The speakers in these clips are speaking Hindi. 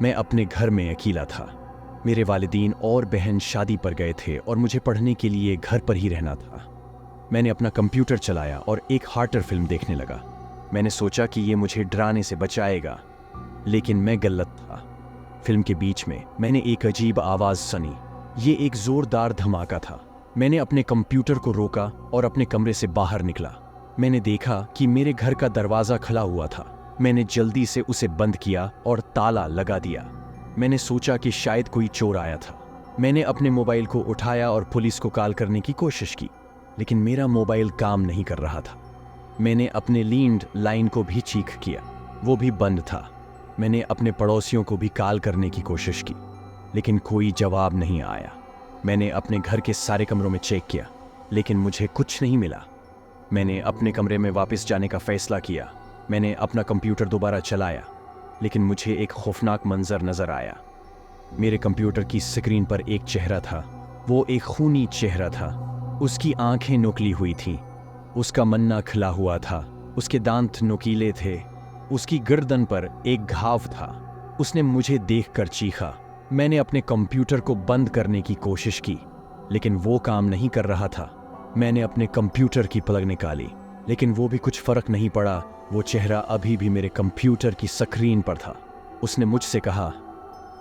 मैं अपने घर में अकेला था। मेरे वालिदीन और बहन शादी पर गए थे और मुझे पढ़ने के लिए घर पर ही रहना था। मैंने अपना कंप्यूटर चलाया और एक हार्टर फिल्म देखने लगा। मैंने सोचा कि ये मुझे डराने से बचाएगा, लेकिन मैं गलत था। फिल्म के बीच में मैंने एक अजीब आवाज़ सुनी। ये एक ज़ोरदार धमाका था। मैंने अपने कंप्यूटर को रोका और अपने कमरे से बाहर निकला। मैंने देखा कि मेरे घर का दरवाज़ा खुला हुआ था। मैंने जल्दी से उसे बंद किया और ताला लगा दिया। मैंने सोचा कि शायद कोई चोर आया था। मैंने अपने मोबाइल को उठाया और पुलिस को कॉल करने की कोशिश की, लेकिन मेरा मोबाइल काम नहीं कर रहा था। मैंने अपने लैंड लाइन को भी चेक किया, वो भी बंद था। मैंने अपने पड़ोसियों को भी कॉल करने की कोशिश की, लेकिन कोई जवाब नहीं आया। मैंने अपने घर के सारे कमरों में चेक किया, लेकिन मुझे कुछ नहीं मिला। मैंने अपने कमरे में वापस जाने का फैसला किया। मैंने अपना कंप्यूटर दोबारा चलाया, लेकिन मुझे एक खौफनाक मंजर नजर आया। मेरे कंप्यूटर की स्क्रीन पर एक चेहरा था। वो एक खूनी चेहरा था। उसकी आंखें नुकीली हुई थीं, उसका मन्ना खिला हुआ था, उसके दांत नुकीले थे, उसकी गर्दन पर एक घाव था। उसने मुझे देखकर चीखा। मैंने अपने कंप्यूटर को बंद करने की कोशिश की, लेकिन वो काम नहीं कर रहा था। मैंने अपने कंप्यूटर की प्लग निकाली, लेकिन वो भी कुछ फर्क नहीं पड़ा। वो चेहरा अभी भी मेरे कंप्यूटर की स्क्रीन पर था। उसने मुझसे कहा,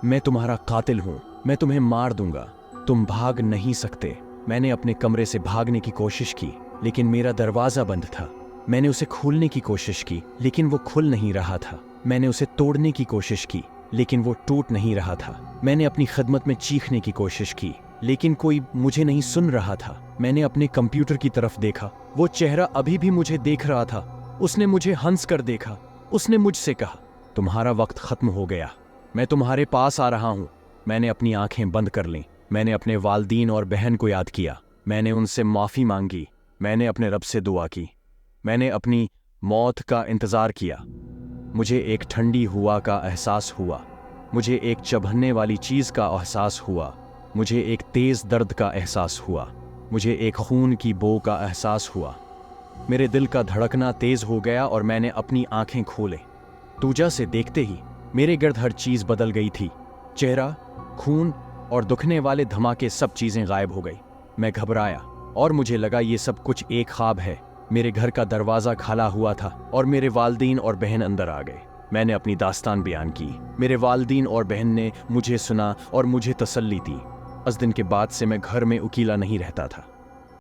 मैं तुम्हारा कातिल हूं, मैं तुम्हें मार दूंगा, तुम भाग नहीं सकते। मैंने अपने कमरे से भागने की कोशिश की, लेकिन मेरा दरवाज़ा बंद था। मैंने उसे खोलने की कोशिश की, लेकिन वो खुल नहीं रहा था। मैंने उसे तोड़ने की कोशिश की, लेकिन वो टूट नहीं रहा था। मैंने अपनी खिदमत में चीखने की कोशिश की, लेकिन कोई मुझे नहीं सुन रहा था। मैंने अपने कंप्यूटर की तरफ देखा, वो चेहरा अभी भी मुझे देख रहा था। उसने मुझे हंस कर देखा। उसने मुझसे कहा, तुम्हारा वक्त खत्म हो गया, मैं तुम्हारे पास आ रहा हूं। मैंने अपनी आंखें बंद कर लीं। मैंने अपने वालिदीन और बहन को याद किया। मैंने उनसे माफ़ी मांगी। मैंने अपने रब से दुआ की। मैंने अपनी मौत का इंतज़ार किया। मुझे एक ठंडी हवा का एहसास हुआ। मुझे एक चुभने वाली चीज़ का एहसास हुआ। मुझे एक तेज़ दर्द का एहसास हुआ। मुझे एक खून की बू का एहसास हुआ। मेरे दिल का धड़कना तेज़ हो गया और मैंने अपनी आंखें खोले। तूजा से देखते ही मेरे गिर्द हर चीज़ बदल गई थी। चेहरा, खून और दुखने वाले धमाके, सब चीज़ें गायब हो गई। मैं घबराया और मुझे लगा ये सब कुछ एक ख्वाब है। मेरे घर का दरवाज़ा खुला हुआ था और मेरे वालिदीन और बहन अंदर आ गए। मैंने अपनी दास्तान बयान की। मेरे वालिदीन और बहन ने मुझे सुना और मुझे तसल्ली दी। उस दिन के बाद से मैं घर में अकेला नहीं रहता था।